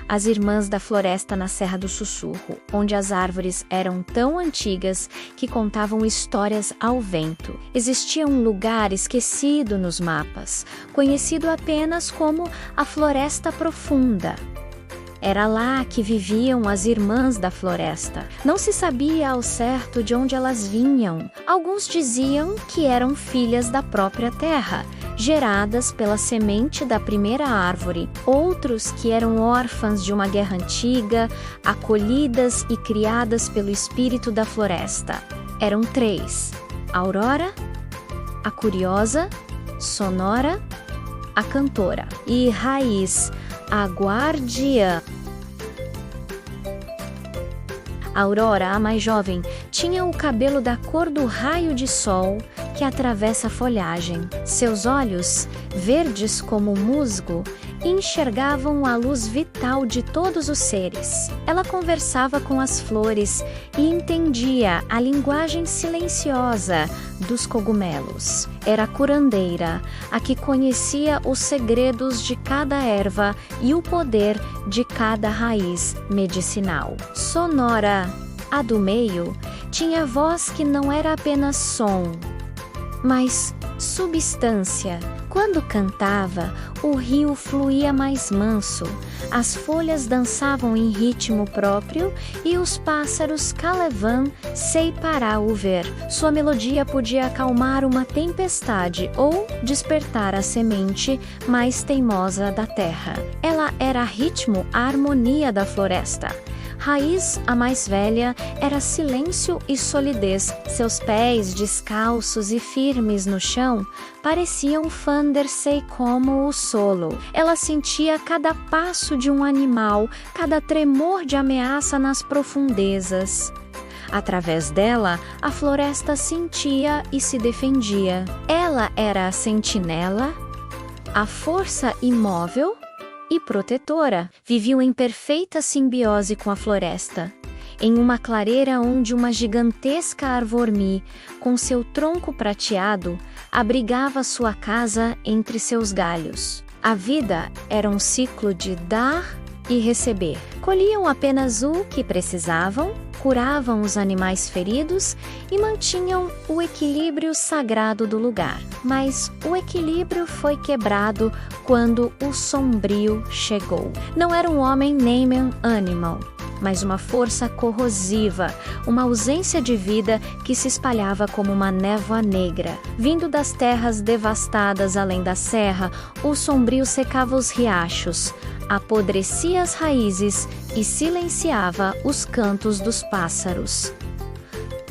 as Irmãs da Floresta na Serra do Sussurro, onde as árvores eram tão antigas que contavam histórias ao vento. Existia um lugar esquecido nos mapas, conhecido apenas como a Floresta Profunda. Era lá que viviam as Irmãs da Floresta. Não se sabia ao certo de onde elas vinham. Alguns diziam que eram filhas da própria terra, geradas pela semente da primeira árvore. Outros que eram órfãs de uma guerra antiga, acolhidas e criadas pelo espírito da floresta. Eram 3: Aurora, a Curiosa, Sonora, a Cantora, e Raiz, a Guardiã. Aurora, a mais jovem, tinha o cabelo da cor do raio de sol que atravessa a folhagem. Seus olhos, verdes como musgo, enxergavam a luz vital de todos os seres. Ela conversava com as flores e entendia a linguagem silenciosa dos cogumelos. Era a curandeira, a que conhecia os segredos de cada erva e o poder de cada raiz medicinal. Sonora, a do meio, tinha voz que não era apenas som, mas substância. Quando cantava, o rio fluía mais manso, as folhas dançavam em ritmo próprio e os pássaros calevam sem parar o ver. Sua melodia podia acalmar uma tempestade ou despertar a semente mais teimosa da terra. Ela era ritmo, a harmonia da floresta. Raiz, a mais velha, era silêncio e solidez. Seus pés, descalços e firmes no chão, pareciam fundir-se como o solo. Ela sentia cada passo de um animal, cada tremor de ameaça nas profundezas. Através dela, a floresta sentia e se defendia. Ela era a sentinela, a força imóvel e protetora. Viviam em perfeita simbiose com a floresta, em uma clareira onde uma gigantesca arvormi, com seu tronco prateado, abrigava sua casa entre seus galhos. A vida era um ciclo de dar e receber. Colhiam apenas o que precisavam, curavam os animais feridos e mantinham o equilíbrio sagrado do lugar. Mas o equilíbrio foi quebrado quando o sombrio chegou. Não era um homem nem um animal, mas uma força corrosiva, uma ausência de vida que se espalhava como uma névoa negra. Vindo das terras devastadas além da serra, o sombrio secava os riachos, apodrecia as raízes e silenciava os cantos dos pássaros.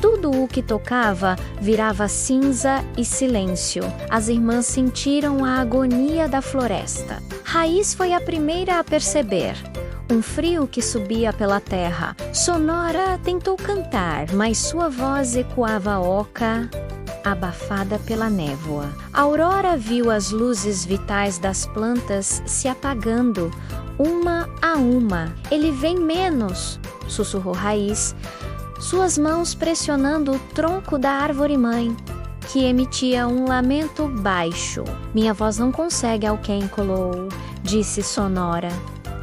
Tudo o que tocava virava cinza e silêncio. As irmãs sentiram a agonia da floresta. Raiz foi a primeira a perceber um frio que subia pela terra. Sonora tentou cantar, mas sua voz ecoava oca, abafada pela névoa. Aurora viu as luzes vitais das plantas se apagando, uma a uma. Ele vem menos, sussurrou Raiz, suas mãos pressionando o tronco da árvore-mãe, que emitia um lamento baixo. Minha voz não consegue ao quem colou, disse Sonora,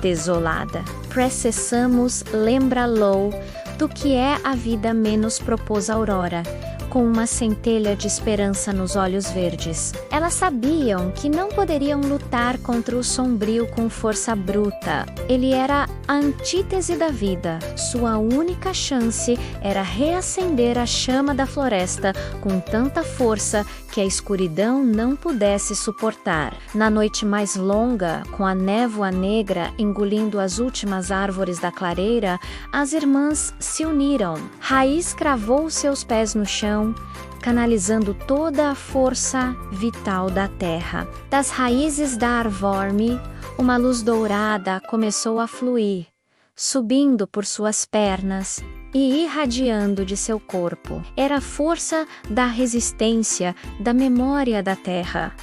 desolada. Precisamos lembrá-lo do que é a vida, menos propôs Aurora, com uma centelha de esperança nos olhos verdes. Elas sabiam que não poderiam lutar contra o sombrio com força bruta. Ele era a antítese da vida. Sua única chance era reacender a chama da floresta com tanta força que a escuridão não pudesse suportar. Na noite mais longa, com a névoa negra engolindo as últimas árvores da clareira, as irmãs se uniram. Raiz cravou seus pés no chão, canalizando toda a força vital da terra. Das raízes da arvorme, uma luz dourada começou a fluir, subindo por suas pernas e irradiando de seu corpo. Era a força da resistência, da memória da terra.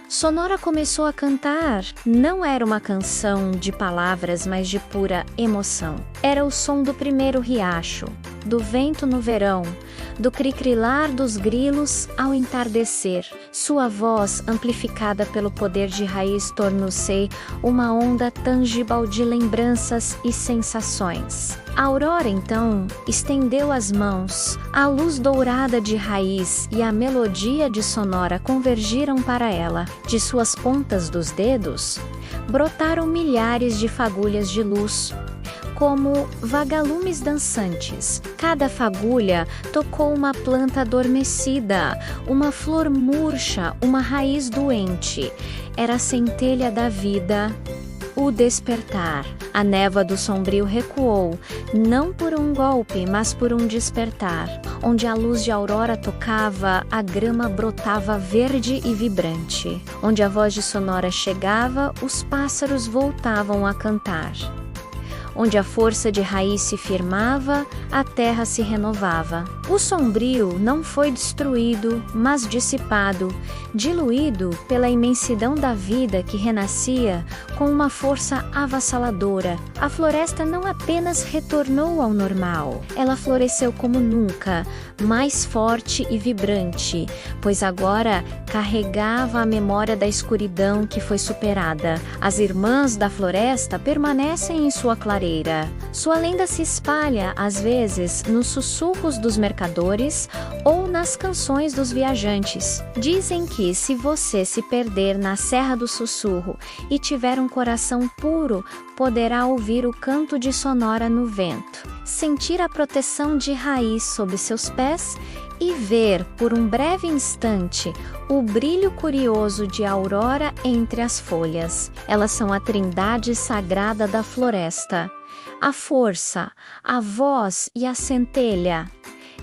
Sonora começou a cantar. Não era uma canção de palavras, mas de pura emoção. Era o som do primeiro riacho, do vento no verão, do cricrilar dos grilos ao entardecer. Sua voz, amplificada pelo poder de raiz, tornou-se uma onda tangível de lembranças e sensações. A Aurora, então, estendeu as mãos. A luz dourada de raiz e a melodia de Sonora convergiram para ela. De suas pontas dos dedos, brotaram milhares de fagulhas de luz, como vagalumes dançantes. Cada fagulha tocou uma planta adormecida, uma flor murcha, uma raiz doente. Era a centelha da vida, o despertar. A névoa do sombrio recuou, não por um golpe, mas por um despertar. Onde a luz de aurora tocava, a grama brotava verde e vibrante. Onde a voz de Sonora chegava, os pássaros voltavam a cantar. Onde a força de raiz se firmava, a terra se renovava. O sombrio não foi destruído, mas dissipado, diluído pela imensidão da vida que renascia com uma força avassaladora. A floresta não apenas retornou ao normal, ela floresceu como nunca, mais forte e vibrante, pois agora carregava a memória da escuridão que foi superada. As irmãs da floresta permanecem em sua clareira. Sua lenda se espalha, às vezes, nos sussurros dos mercadores ou nas canções dos viajantes. Dizem que, se você se perder na Serra do Sussurro e tiver um coração puro, poderá ouvir o canto de Sonora no vento, sentir a proteção de raiz sob seus pés e ver, por um breve instante, o brilho curioso de aurora entre as folhas. Elas são a trindade sagrada da floresta, a força, a voz e a centelha,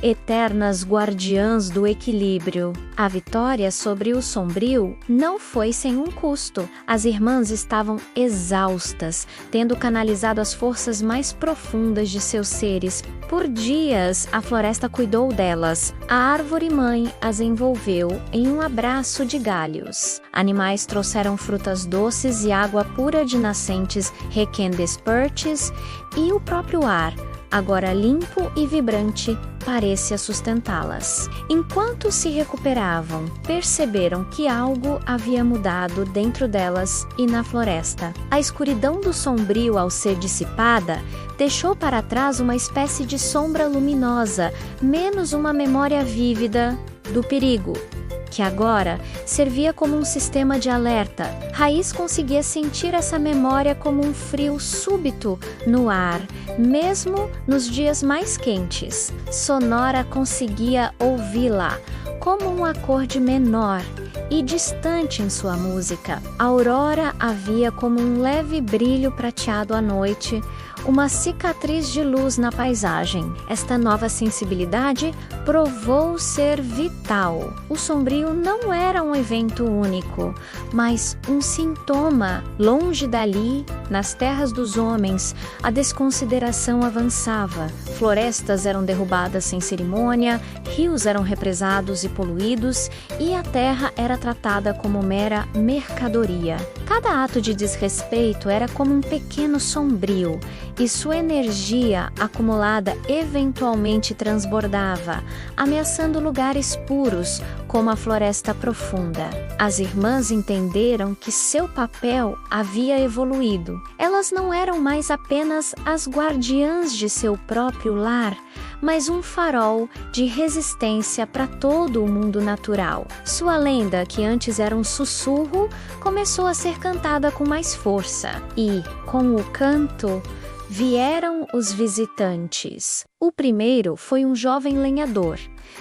eternas guardiãs do equilíbrio. A vitória sobre o sombrio não foi sem um custo. As irmãs estavam exaustas, tendo canalizado as forças mais profundas de seus seres. Por dias, a floresta cuidou delas. A árvore-mãe as envolveu em um abraço de galhos. Animais trouxeram frutas doces e água pura de nascentes requendespertes, e o próprio ar, agora limpo e vibrante, parecia sustentá-las. Enquanto se recuperavam, perceberam que algo havia mudado dentro delas e na floresta. A escuridão do sombrio, ao ser dissipada, deixou para trás uma espécie de sombra luminosa, menos uma memória vívida do perigo, que agora servia como um sistema de alerta. Raiz conseguia sentir essa memória como um frio súbito no ar, mesmo nos dias mais quentes. Sonora conseguia ouvi-la como um acorde menor e distante em sua música. A aurora havia como um leve brilho prateado à noite, uma cicatriz de luz na paisagem. Esta nova sensibilidade provou ser vital. O sombrio não era um evento único, mas um sintoma. Longe dali, nas terras dos homens, a desconsideração avançava. Florestas eram derrubadas sem cerimônia, rios eram represados e poluídos, e a terra era tratada como mera mercadoria. Cada ato de desrespeito era como um pequeno sombrio, e sua energia acumulada eventualmente transbordava, ameaçando lugares puros, como a floresta profunda. As irmãs entenderam que seu papel havia evoluído. Elas não eram mais apenas as guardiãs de seu próprio lar, mas um farol de resistência para todo o mundo natural. Sua lenda, que antes era um sussurro, começou a ser cantada com mais força. E, com o canto, vieram os visitantes. O primeiro foi um jovem lenhador,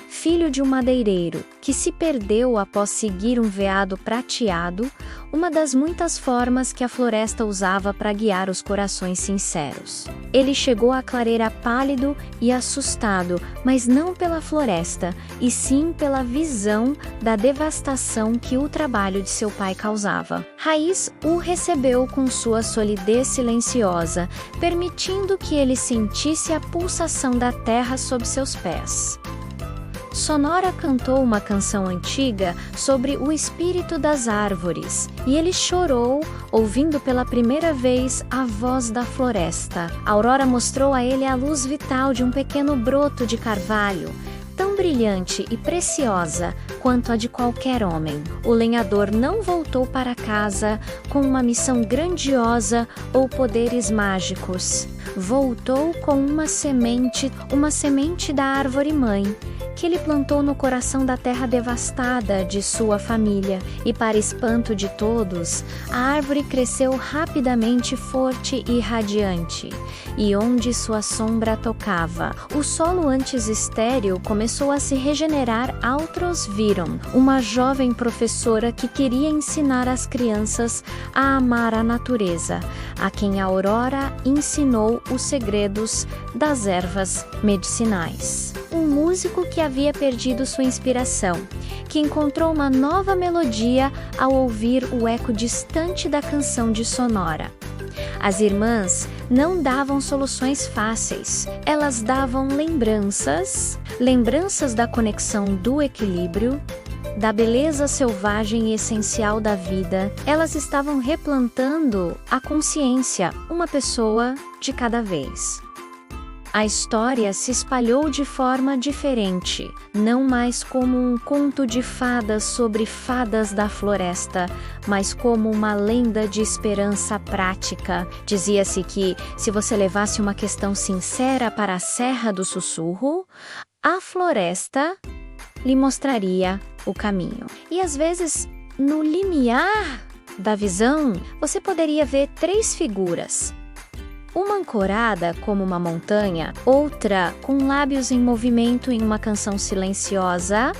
filho de um madeireiro, que se perdeu após seguir um veado prateado, uma das muitas formas que a floresta usava para guiar os corações sinceros. Ele chegou à clareira pálido e assustado, mas não pela floresta, e sim pela visão da devastação que o trabalho de seu pai causava. Raiz o recebeu com sua solidez silenciosa, permitindo que ele sentisse a pulsação da terra sob seus pés. Sonora cantou uma canção antiga sobre o espírito das árvores, e ele chorou, ouvindo pela primeira vez a voz da floresta. Aurora mostrou a ele a luz vital de um pequeno broto de carvalho, tão brilhante e preciosa quanto a de qualquer homem. O lenhador não voltou para casa com uma missão grandiosa ou poderes mágicos. Voltou com uma semente da árvore-mãe, que ele plantou no coração da terra devastada de sua família. E para espanto de todos, a árvore cresceu rapidamente, forte e radiante, e onde sua sombra tocava, o solo antes estéril começou a se regenerar. Autros viram uma jovem professora que queria ensinar as crianças a amar a natureza, a quem a Aurora ensinou os segredos das ervas medicinais. Um músico que havia perdido sua inspiração, que encontrou uma nova melodia ao ouvir o eco distante da canção de Sonora. As irmãs não davam soluções fáceis, elas davam lembranças da conexão do equilíbrio, da beleza selvagem e essencial da vida. Elas estavam replantando a consciência, uma pessoa de cada vez. A história se espalhou de forma diferente, não mais como um conto de fadas sobre fadas da floresta, mas como uma lenda de esperança prática. Dizia-se que, se você levasse uma questão sincera para a Serra do Sussurro, a floresta lhe mostraria o caminho. E às vezes, no limiar da visão, você poderia ver 3 figuras. Uma ancorada como uma montanha, outra com lábios em movimento em uma canção silenciosa,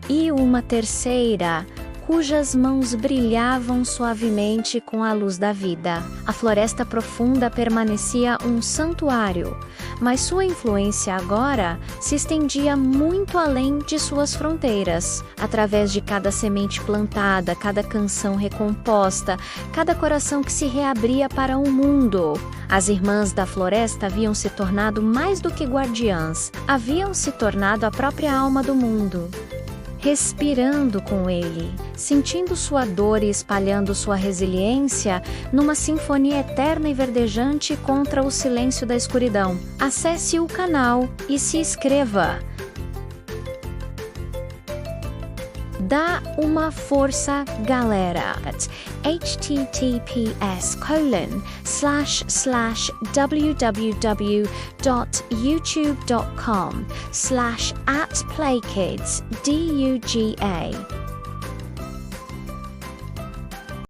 e uma terceira cujas mãos brilhavam suavemente com a luz da vida. A floresta profunda permanecia um santuário, mas sua influência agora se estendia muito além de suas fronteiras. Através de cada semente plantada, cada canção recomposta, cada coração que se reabria para um mundo. As irmãs da floresta haviam se tornado mais do que guardiãs, haviam se tornado a própria alma do mundo. Respirando com ele, sentindo sua dor e espalhando sua resiliência numa sinfonia eterna e verdejante contra o silêncio da escuridão. Acesse o canal e se inscreva. Dá uma força, galera. https://www.youtube.com/@playkidsduga